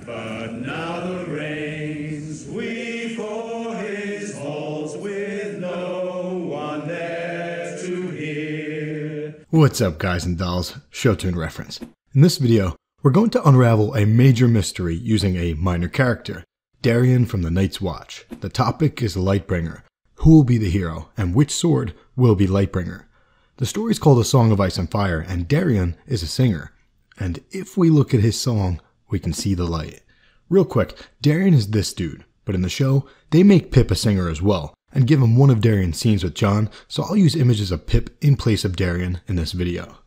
But now the rains weep for his halls with no one there to hear. What's up, guys and dolls? Showtune reference. In this video, we're going to unravel a major mystery using a minor character, Dareon from the Night's Watch. The topic is Lightbringer. Who will be the hero, and which sword will be Lightbringer? The story is called A Song of Ice and Fire, and Dareon is a singer. And if we look at his song, we can see the light. Real quick, Dareon is this dude, but in the show, they make Pip a singer as well, and give him one of Dareon's scenes with John, so I'll use images of Pip in place of Dareon in this video.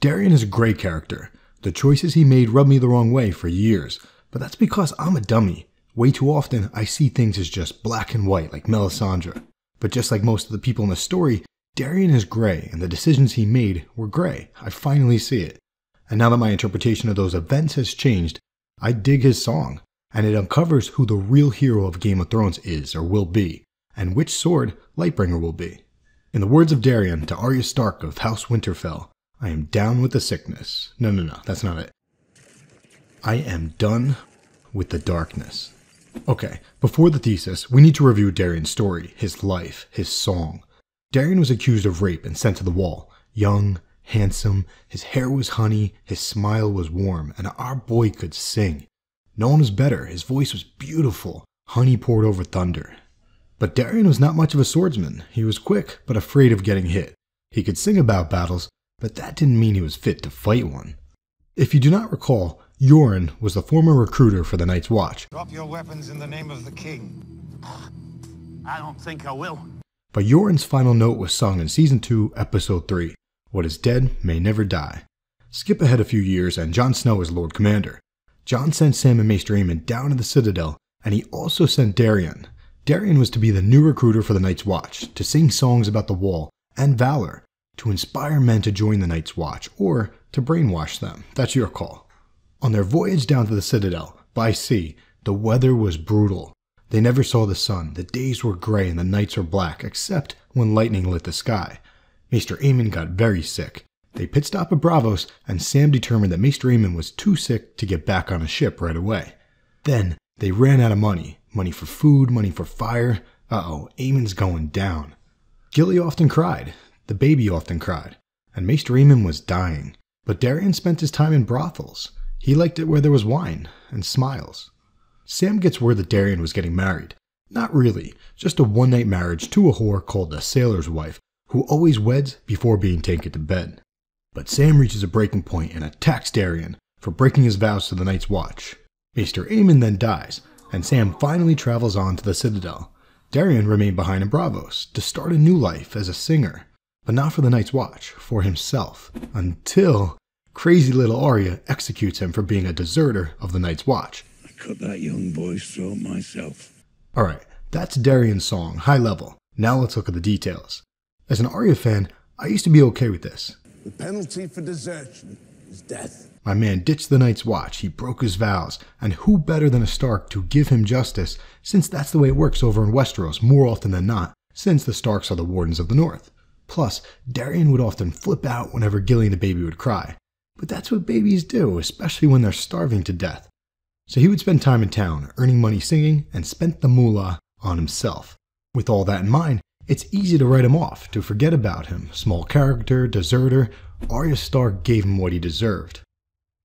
Dareon is a great character. The choices he made rubbed me the wrong way for years, but that's because I'm a dummy. Way too often, I see things as just black and white like Melisandre. But just like most of the people in the story, Dareon is gray, and the decisions he made were gray. I finally see it. And now that my interpretation of those events has changed, I dig his song, and it uncovers who the real hero of Game of Thrones is or will be, and which sword Lightbringer will be. In the words of Dareon to Arya Stark of House Winterfell, I am down with the sickness. No, that's not it. I am done with the darkness. Okay, before the thesis, we need to review Dareon's story, his life, his song. Dareon was accused of rape and sent to the wall. Young, handsome, his hair was honey, his smile was warm, and our boy could sing. No one was better, his voice was beautiful, honey poured over thunder. But Dareon was not much of a swordsman. He was quick, but afraid of getting hit. He could sing about battles, but that didn't mean he was fit to fight one. If you do not recall, Yoren was the former recruiter for the Night's Watch. Drop your weapons in the name of the king. I don't think I will. But Yoren's final note was sung in Season 2, Episode 3, What is Dead May Never Die. Skip ahead a few years and Jon Snow is Lord Commander. Jon sent Sam and Maester Aemon down to the Citadel, and he also sent Dareon. Dareon was to be the new recruiter for the Night's Watch, to sing songs about the Wall and valor, to inspire men to join the Night's Watch, or to brainwash them. That's your call. On their voyage down to the Citadel, by sea, the weather was brutal. They never saw the sun, the days were gray and the nights were black, except when lightning lit the sky. Maester Aemon got very sick. They pit stop at Braavos, and Sam determined that Maester Aemon was too sick to get back on a ship right away. Then, they ran out of money. Money for food, money for fire. Uh-oh, Aemon's going down. Gilly often cried. The baby often cried. And Maester Aemon was dying. But Dareon spent his time in brothels. He liked it where there was wine and smiles. Sam gets word that Dareon was getting married. Not really, just a one-night marriage to a whore called the Sailor's Wife, who always weds before being taken to bed. But Sam reaches a breaking point and attacks Dareon for breaking his vows to the Night's Watch. Maester Aemon then dies, and Sam finally travels on to the Citadel. Dareon remained behind in Braavos to start a new life as a singer, but not for the Night's Watch, for himself, until crazy little Arya executes him for being a deserter of the Night's Watch. I cut that young boy's throat myself. Alright, that's Dareon's song, high level. Now let's look at the details. As an Arya fan, I used to be okay with this. The penalty for desertion is death. My man ditched the Night's Watch, he broke his vows, and who better than a Stark to give him justice, since that's the way it works over in Westeros more often than not, since the Starks are the Wardens of the North. Plus, Dareon would often flip out whenever Gilly and the baby would cry. But that's what babies do, especially when they're starving to death. So he would spend time in town, earning money singing, and spent the moolah on himself. With all that in mind, it's easy to write him off, to forget about him. Small character, deserter, Arya Stark gave him what he deserved.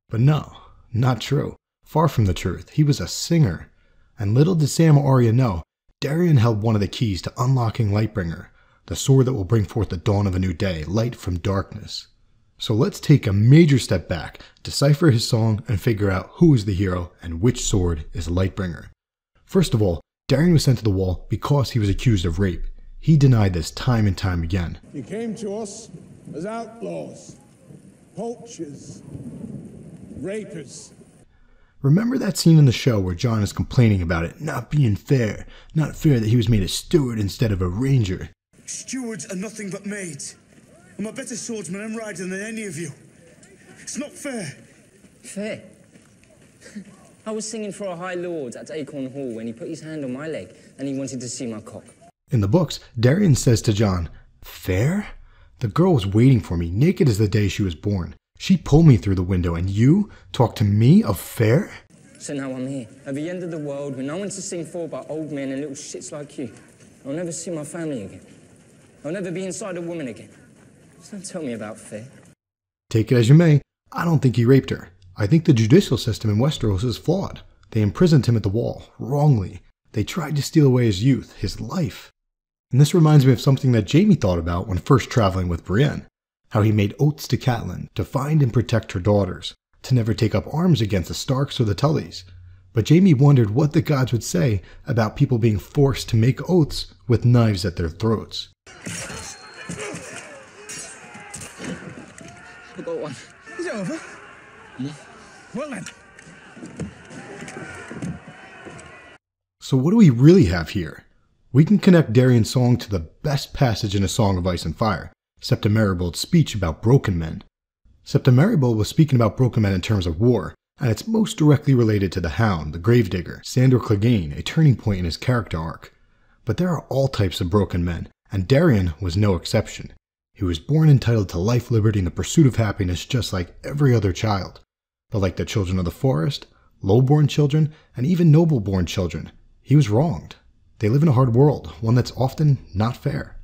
But no, not true. Far from the truth, he was a singer. And little did Sam or Arya know, Dareon held one of the keys to unlocking Lightbringer, the sword that will bring forth the dawn of a new day, light from darkness. So let's take a major step back, decipher his song, and figure out who is the hero and which sword is Lightbringer. First of all, Dareon was sent to the wall because he was accused of rape. He denied this time and time again. You came to us as outlaws, poachers, rapers. Remember that scene in the show where Jon is complaining about it not being fair, not fair that he was made a steward instead of a ranger. Stewards are nothing but maids. I'm a better swordsman and rider than any of you. It's not fair. Fair? I was singing for a high lord at Acorn Hall when he put his hand on my leg and he wanted to see my cock. In the books, Dareon says to Jon, "Fair? The girl was waiting for me, naked as the day she was born. She pulled me through the window, and you talk to me of fair?" So now I'm here, at the end of the world, with no one to sing for but old men and little shits like you. I'll never see my family again. I'll never be inside a woman again. So don't tell me about fear. Take it as you may, I don't think he raped her. I think the judicial system in Westeros is flawed. They imprisoned him at the wall, wrongly. They tried to steal away his youth, his life. And this reminds me of something that Jaime thought about when first traveling with Brienne. How he made oaths to Catelyn to find and protect her daughters, to never take up arms against the Starks or the Tullys. But Jaime wondered what the gods would say about people being forced to make oaths with knives at their throats. I got one. Is it over? Well then. So what do we really have here? We can connect Dareon's song to the best passage in A Song of Ice and Fire, Septa Meribald's speech about broken men. Septa Meribald was speaking about broken men in terms of war, and it's most directly related to the Hound, the Gravedigger, Sandor Clegane, a turning point in his character arc. But there are all types of broken men, and Dareon was no exception. He was born entitled to life, liberty, and the pursuit of happiness just like every other child. But like the children of the forest, low-born children, and even noble-born children, he was wronged. They live in a hard world, one that's often not fair.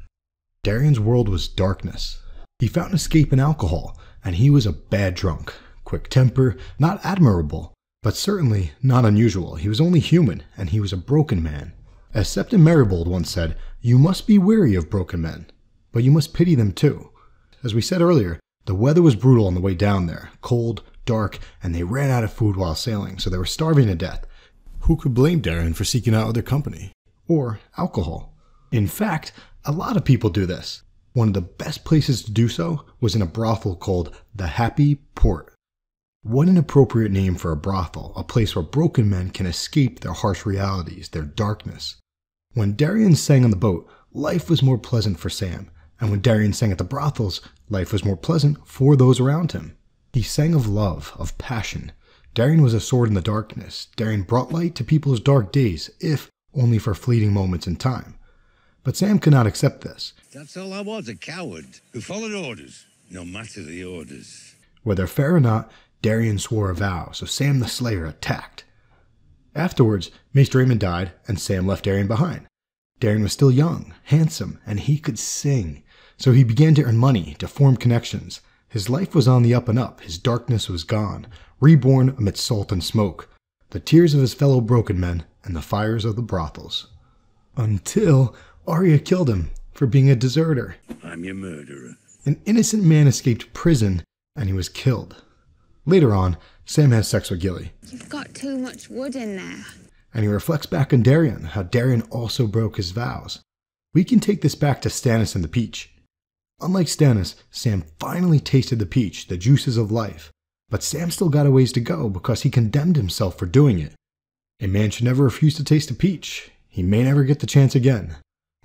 Dareon's world was darkness. He found escape in alcohol, and he was a bad drunk. Quick temper, not admirable, but certainly not unusual. He was only human, and he was a broken man. As Septa Meribald once said, you must be weary of broken men, but you must pity them too. As we said earlier, the weather was brutal on the way down there, cold, dark, and they ran out of food while sailing, so they were starving to death. Who could blame Dareon for seeking out other company? Or alcohol? In fact, a lot of people do this. One of the best places to do so was in a brothel called the Happy Port. What an appropriate name for a brothel, a place where broken men can escape their harsh realities, their darkness. When Dareon sang on the boat, life was more pleasant for Sam, and when Dareon sang at the brothels, life was more pleasant for those around him. He sang of love, of passion. Dareon was a sword in the darkness. Dareon brought light to people's dark days, if only for fleeting moments in time. But Sam could not accept this. That's all I was, a coward who followed orders, no matter the orders. Whether fair or not, Dareon swore a vow, so Sam the Slayer attacked. Afterwards, Maester Aemon died, and Sam left Dareon behind. Dareon was still young, handsome, and he could sing. So he began to earn money, to form connections. His life was on the up and up, his darkness was gone, reborn amidst salt and smoke, the tears of his fellow broken men, and the fires of the brothels. Until Arya killed him for being a deserter. I'm your murderer. An innocent man escaped prison, and he was killed. Later on, Sam has sex with Gilly. You've got too much wood in there. And he reflects back on Dareon, how Dareon also broke his vows. We can take this back to Stannis and the peach. Unlike Stannis, Sam finally tasted the peach, the juices of life. But Sam still got a ways to go because he condemned himself for doing it. A man should never refuse to taste a peach. He may never get the chance again.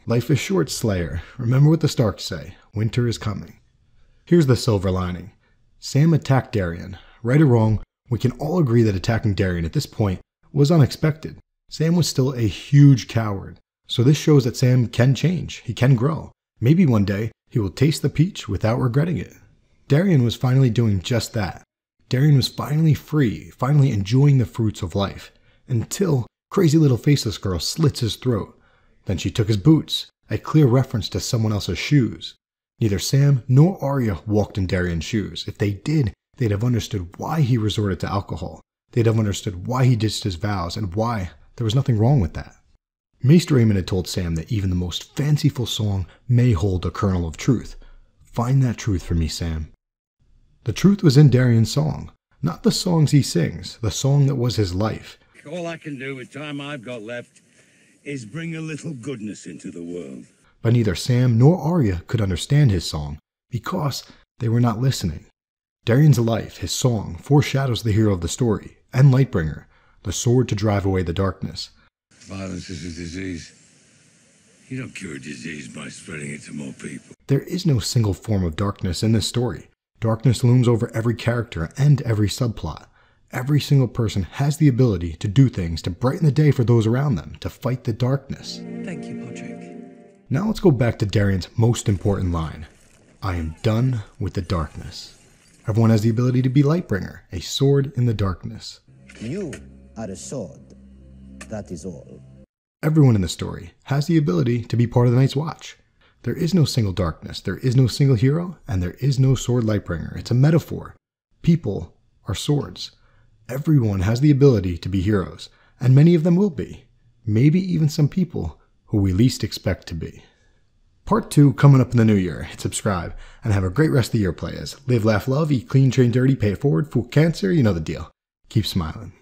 Life is short, Slayer. Remember what the Starks say. Winter is coming. Here's the silver lining. Sam attacked Dareon. Right or wrong, we can all agree that attacking Dareon at this point was unexpected. Sam was still a huge coward. So this shows that Sam can change. He can grow. Maybe one day he will taste the peach without regretting it. Dareon was finally doing just that. Dareon was finally free, finally enjoying the fruits of life. Until crazy little faceless girl slits his throat. Then she took his boots, a clear reference to someone else's shoes. Neither Sam nor Arya walked in Dareon's shoes. If they did, they'd have understood why he resorted to alcohol. They'd have understood why he ditched his vows and why there was nothing wrong with that. Maester Aemon had told Sam that even the most fanciful song may hold a kernel of truth. Find that truth for me, Sam. The truth was in Dareon's song, not the songs he sings, the song that was his life. All I can do with time I've got left is bring a little goodness into the world. But neither Sam nor Arya could understand his song because they were not listening. Dareon's life, his song, foreshadows the hero of the story and Lightbringer, the sword to drive away the darkness. Violence is a disease. You don't cure a disease by spreading it to more people. There is no single form of darkness in this story. Darkness looms over every character and every subplot. Every single person has the ability to do things to brighten the day for those around them, to fight the darkness. Thank you, Podrick. Now let's go back to Dareon's most important line. I am done with the darkness. Everyone has the ability to be Lightbringer, a sword in the darkness. You are a sword. That is all. Everyone in the story has the ability to be part of the Night's Watch. There is no single darkness, there is no single hero, and there is no sword lightbringer. It's a metaphor. People are swords. Everyone has the ability to be heroes, and many of them will be. Maybe even some people who we least expect to be. Part 2 coming up in the new year. Hit subscribe, and have a great rest of the year, players. Live, laugh, love, eat clean, train dirty, pay it forward, fool cancer, you know the deal. Keep smiling.